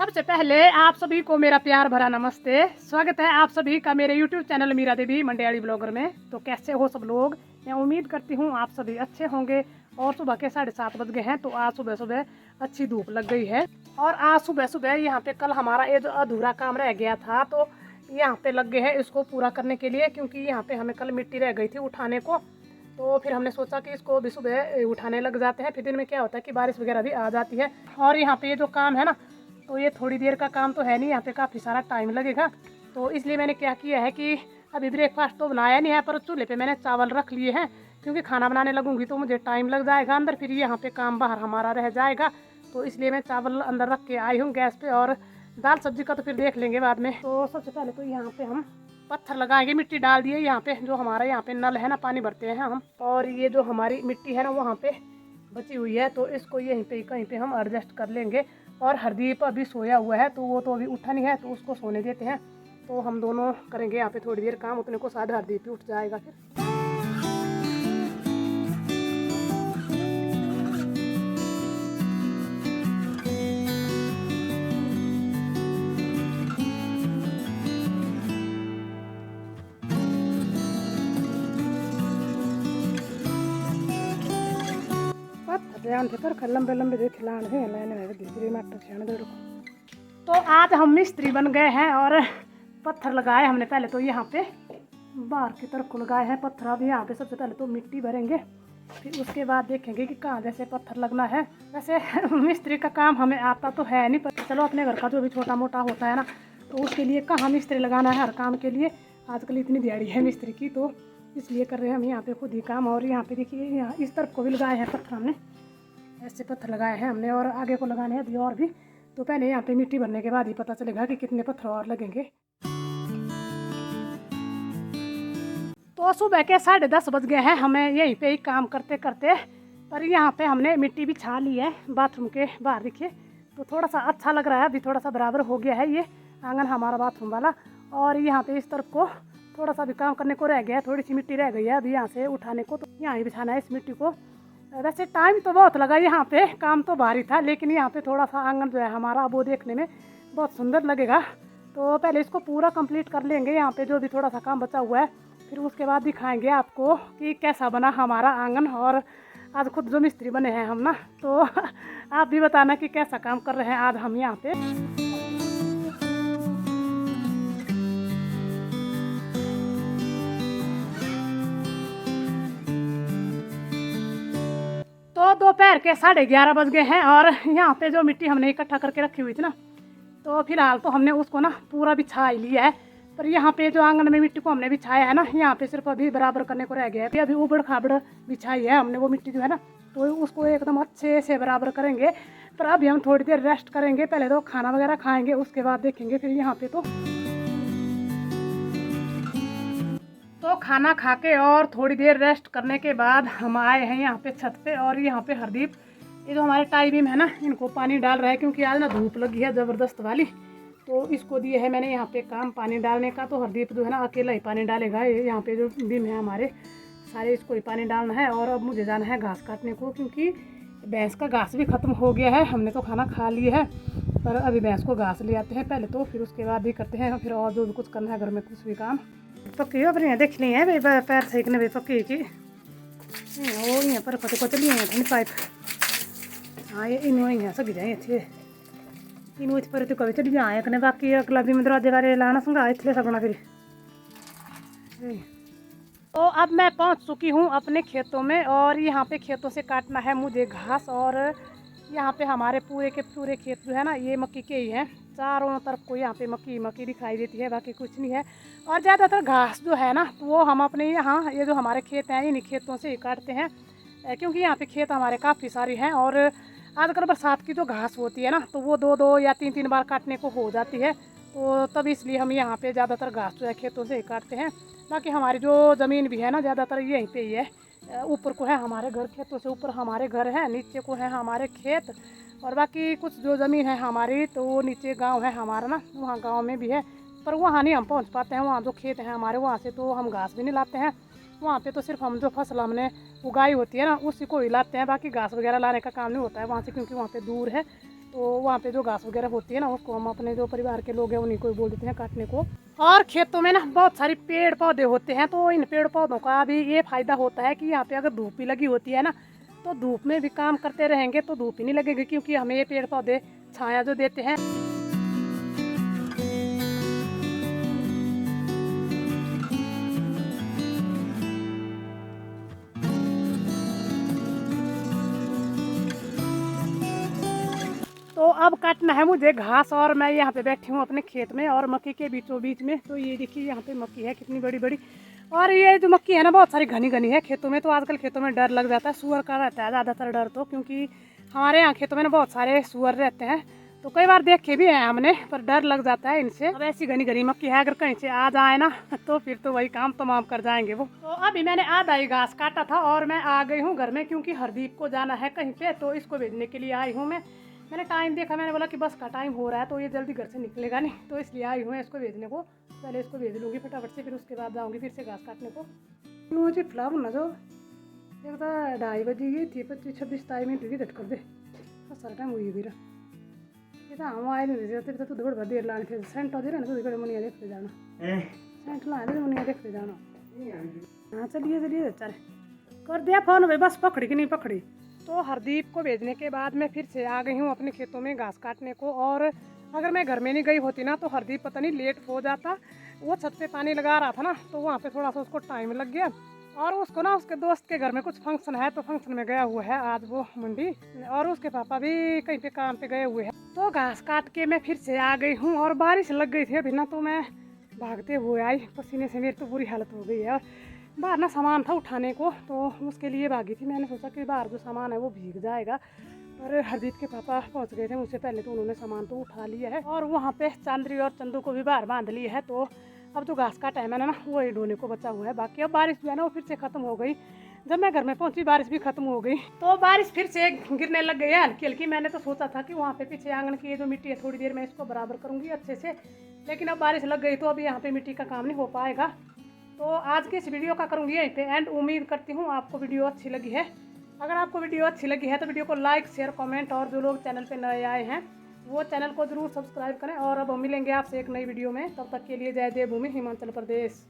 सबसे पहले आप सभी को मेरा प्यार भरा नमस्ते। स्वागत है आप सभी का मेरे YouTube चैनल मीरा देवी मंडियाली ब्लॉगर में। तो कैसे हो सब लोग? मैं उम्मीद करती हूँ आप सभी अच्छे होंगे। और सुबह के 7:30 बज गए हैं, तो आज सुबह सुबह अच्छी धूप लग गई है। और आज सुबह सुबह यहाँ पे कल हमारा ये जो अधूरा काम रह गया था, तो यहाँ पे लग गए हैं इसको पूरा करने के लिए, क्योंकि यहाँ पे हमें कल मिट्टी रह गई थी उठाने को। तो फिर हमने सोचा कि इसको भी सुबह उठाने लग जाते हैं, फिर दिन में क्या होता है कि बारिश वगैरह भी आ जाती है। और यहाँ पे ये जो काम है ना, तो ये थोड़ी देर का काम तो है नहीं, यहाँ पे काफ़ी सारा टाइम लगेगा। तो इसलिए मैंने क्या किया है कि अभी ब्रेकफास्ट तो बनाया नहीं है, पर चूल्हे पे मैंने चावल रख लिए हैं, क्योंकि खाना बनाने लगूंगी तो मुझे टाइम लग जाएगा अंदर, फिर यहाँ पे काम बाहर हमारा रह जाएगा। तो इसलिए मैं चावल अंदर रख के आई हूँ गैस पे, और दाल सब्जी का तो फिर देख लेंगे बाद में। तो सबसे पहले तो यहाँ पे हम पत्थर लगाएंगे, मिट्टी डाल दिए यहाँ पे, जो हमारा यहाँ पे नल है ना, पानी भरते हैं हम। और ये जो हमारी मिट्टी है ना वहाँ पे बची हुई है, तो इसको यहीं पे कहीं पे हम एडजस्ट कर लेंगे। और हरदीप अभी सोया हुआ है, तो वो तो अभी उठा नहीं है, तो उसको सोने देते हैं। तो हम दोनों करेंगे यहाँ पे थोड़ी देर काम, उतने को शायद हरदीप भी उठ जाएगा फिर। ध्यान से कर लंबे लंबे जो खिलाने हैं मैंने दूसरी मटर छान दो। तो आज हम मिस्त्री बन गए हैं और पत्थर लगाए हमने। पहले तो यहाँ पे बाहर की तरफ को लगाए हैं पत्थर। अब यहाँ पे सबसे पहले तो मिट्टी भरेंगे, फिर उसके बाद देखेंगे कि कहाँ जैसे पत्थर लगना है। वैसे मिस्त्री का काम हमें आता तो है नहीं, पर चलो अपने घर का जो भी छोटा मोटा होता है ना, तो उसके लिए कहाँ मिस्त्री लगाना है हर काम के लिए। आजकल इतनी दिहाड़ी है मिस्त्री की, तो इसलिए कर रहे हैं हम यहाँ पे खुद ही काम। और यहाँ पे देखिए, यहाँ इस तरफ को भी लगाए हैं पत्थर, हमने ऐसे पत्थर लगाए हैं हमने, और आगे को लगाने हैं अभी और भी। तो पहले यहाँ पे मिट्टी भरने के बाद ही पता चलेगा कि कितने पत्थर और लगेंगे। तो सुबह के 10:30 बज गए हैं, हमें यहीं पे ही काम करते करते। पर यहाँ पे हमने मिट्टी भी छा ली है बाथरूम के बाहर, देखिए। तो थोड़ा सा अच्छा लग रहा है, अभी थोड़ा सा बराबर हो गया है ये आंगन हमारा बाथरूम वाला। और यहाँ पे इस तरफ को थोड़ा सा भी काम करने को रह गया है, थोड़ी सी मिट्टी रह गई है अभी यहाँ से उठाने को। तो यहाँ ही बिछाना है इस मिट्टी को। वैसे टाइम तो बहुत लगा यहाँ पे, काम तो भारी था, लेकिन यहाँ पे थोड़ा सा आंगन जो है हमारा वो देखने में बहुत सुंदर लगेगा। तो पहले इसको पूरा कंप्लीट कर लेंगे, यहाँ पे जो भी थोड़ा सा काम बचा हुआ है, फिर उसके बाद दिखाएंगे आपको कि कैसा बना हमारा आंगन। और आज खुद जो मिस्त्री बने हैं हम ना, तो आप भी बताना कि कैसा काम कर रहे हैं आज हम यहाँ पे। तो दोपहर के 11:30 बज गए हैं, और यहाँ पे जो मिट्टी हमने इकट्ठा करके रखी हुई थी ना, तो फिलहाल तो हमने उसको ना पूरा बिछा ही लिया है। पर यहाँ पे जो आंगन में मिट्टी को हमने बिछाया है ना, यहाँ पे सिर्फ अभी बराबर करने को रह गया है। अभी उबड़ खाबड़ बिछाई है हमने वो मिट्टी जो है ना, तो उसको एकदम अच्छे से बराबर करेंगे। पर अभी हम थोड़ी देर रेस्ट करेंगे, पहले तो खाना वगैरह खाएंगे, उसके बाद देखेंगे फिर यहाँ पे। तो खाना खा के और थोड़ी देर रेस्ट करने के बाद हम आए हैं यहाँ पे छत पे। और यहाँ पे हरदीप, ये जो हमारे टाई बीम है ना, इनको पानी डाल रहा है, क्योंकि आज ना धूप लगी है ज़बरदस्त वाली। तो इसको दिए है मैंने यहाँ पे काम पानी डालने का। तो हरदीप जो है ना अकेला ही पानी डालेगा। ये यहाँ पे जो बीम है हमारे सारे, इसको ही पानी डालना है। और अब मुझे जाना है घास काटने को, क्योंकि भैंस का घास भी ख़त्म हो गया है। हमने तो खाना खा लिया है, पर अभी भैंस को घास ले आते हैं पहले तो, फिर उसके बाद भी करते हैं फिर और जो भी कुछ करना है घर में कुछ भी काम। पक्की अपनी देख ली है भाई, पैर सेकने भाई पक्की की वो यहाँ पर फटे को चली है पाइप। हाँ ये इन यहाँ सगी जाए इतने इन पर तो कभी चली जाए कने, बाकी अगला भी दरवाजे बारे लाना संगा इसलिए सकना फिर। तो अब मैं पहुँच चुकी हूँ अपने खेतों में, और यहाँ पे खेतों से काटना है मुझे घास। और यहाँ पे हमारे पूरे के पूरे खेत जो है ना, ये मक्की के ही हैं। चारों तरफ को यहाँ पे मक्की मक्की दिखाई देती है, बाकी कुछ नहीं है। और ज़्यादातर घास जो है ना, वो हम अपने यहाँ ये जो हमारे खेत हैं इन्हीं खेतों से ही काटते हैं, क्योंकि यहाँ पे खेत हमारे काफ़ी सारी हैं। और आजकल बरसात की जो घास होती है ना, तो वो 2-2 या 3-3 बार काटने को हो जाती है। तो तब इसलिए हम यहाँ पे ज़्यादातर घास जो है खेतों से ही काटते हैं। बाकी हमारी जो ज़मीन भी है ना, ज़्यादातर यहीं पे ही है। ऊपर को है हमारे घर, खेतों से ऊपर हमारे घर है, नीचे को है हमारे खेत। और बाकी कुछ जो ज़मीन है हमारी, तो वो नीचे गांव है हमारा ना, वहाँ गांव में भी है, पर वहाँ नहीं हम पहुँच पाते हैं। वहाँ जो खेत हैं हमारे, वहाँ से तो हम घास भी नहीं लाते हैं। वहाँ पे तो सिर्फ हम जो फसल हमने उगाई होती है ना, उसी को ही लाते हैं। बाकी घास वगैरह लाने का काम नहीं होता है वहाँ से, क्योंकि वहाँ पे दूर है। तो वहाँ पे जो घास वगैरह होती है ना, उसको हम अपने जो परिवार के लोग हैं उन्हीं को बोल देते हैं काटने को। और खेतों में ना बहुत सारी पेड़ पौधे होते हैं, तो इन पेड़ पौधों का भी ये फ़ायदा होता है कि यहाँ पे अगर धूप भी लगी होती है ना, तो धूप में भी काम करते रहेंगे तो धूप ही नहीं लगेगी, क्योंकि हमें ये पेड़ पौधे छाया जो देते हैं। तो अब काटना है मुझे घास, और मैं यहाँ पे बैठी हूँ अपने खेत में और मक्की के बीचों बीच में। तो ये देखिए यहाँ पे मक्की है कितनी बड़ी बड़ी, और ये जो मक्की है ना बहुत सारी घनी घनी है खेतों में। तो आजकल खेतों में डर लग जाता है, सुअर का रहता है ज़्यादातर डर, तो क्योंकि हमारे यहाँ खेतों में ना बहुत सारे सुअर रहते हैं, तो कई बार देखे भी हैं हमने, पर डर लग जाता है इनसे। अब ऐसी घनी घनी मक्की है, अगर कहीं से आ जाए ना तो फिर तो वही काम तमाम कर जाएंगे वो। तो अभी मैंने आधा ही घास काटा था और मैं आ गई हूँ घर में, क्योंकि हरदीप को जाना है कहीं पे, तो इसको भेजने के लिए आई हूँ मैं। मैंने टाइम देखा, मैंने बोला कि बस का टाइम हो रहा है तो ये जल्दी घर से निकलेगा नहीं, तो इसलिए आई हूँ इसको भेजने को। पहले इसको भेज लूँगी फटाफट से, फिर उसके बाद जाऊँगी फिर से घास काटने को। मुझे फ्लाव न जो एक 2:30 बजे गई थी, 25-26 मिनट हुई झटकर दे सारा टाइम हुई मेरा। ये तो हम आए नहीं थे तो दौड़ भर देर लाने फिर सेंट हो दे ना, तो मुनिया देखते जाना सेंट ला दे, मुनिया देखते जाना। हाँ चलिए चलिए चले कर दिया फोन भाई, बस पकड़ी कि नहीं पकड़ी। तो हरदीप को भेजने के बाद मैं फिर से आ गई हूँ अपने खेतों में घास काटने को। और अगर मैं घर में नहीं गई होती ना तो हरदीप पता नहीं लेट हो जाता। वो छत पे पानी लगा रहा था ना, तो वहाँ पे थोड़ा सा उसको टाइम लग गया, और उसको ना उसके दोस्त के घर में कुछ फंक्शन है, तो फंक्शन में गया हुआ है आज वो मंडी, और उसके पापा भी कहीं पे काम पे गए हुए हैं। तो घास काट के मैं फिर से आ गई हूँ, और बारिश लग गई थी अभी ना, तो मैं भागते हुए आई, पसीने से मेरी तो बुरी हालत हो गई है। और बाहर ना सामान था उठाने को, तो उसके लिए भागी थी। मैंने सोचा कि बाहर जो सामान है वो भीग जाएगा, पर हरदीप के पापा पहुंच गए थे मुझसे पहले, तो उन्होंने सामान तो उठा लिया है, और वहाँ पे चांदरी और चंदू को भी बाहर बांध लिया है। तो अब जो घास का टाइम है ना वही ढोने को बचा हुआ है बाकी। अब बारिश जो है ना वो फिर से ख़त्म हो गई, जब मैं घर में पहुंची बारिश भी ख़त्म हो गई। तो बारिश फिर से गिरने लग गई है हल्की हल्की। मैंने तो सोचा था कि वहाँ पे पीछे आंगन की ये जो मिट्टी है थोड़ी देर में इसको बराबर करूँगी अच्छे से, लेकिन अब बारिश लग गई तो अभी यहाँ पे मिट्टी का काम नहीं हो पाएगा। तो आज की इस वीडियो का करूँगी यहीं पे एंड। उम्मीद करती हूँ आपको वीडियो अच्छी लगी है। अगर आपको वीडियो अच्छी लगी है तो वीडियो को लाइक शेयर कमेंट, और जो लोग चैनल पे नए आए हैं वो चैनल को ज़रूर सब्सक्राइब करें। और अब हम मिलेंगे आपसे एक नई वीडियो में, तब तक के लिए जय जय भूमि हिमाचल प्रदेश।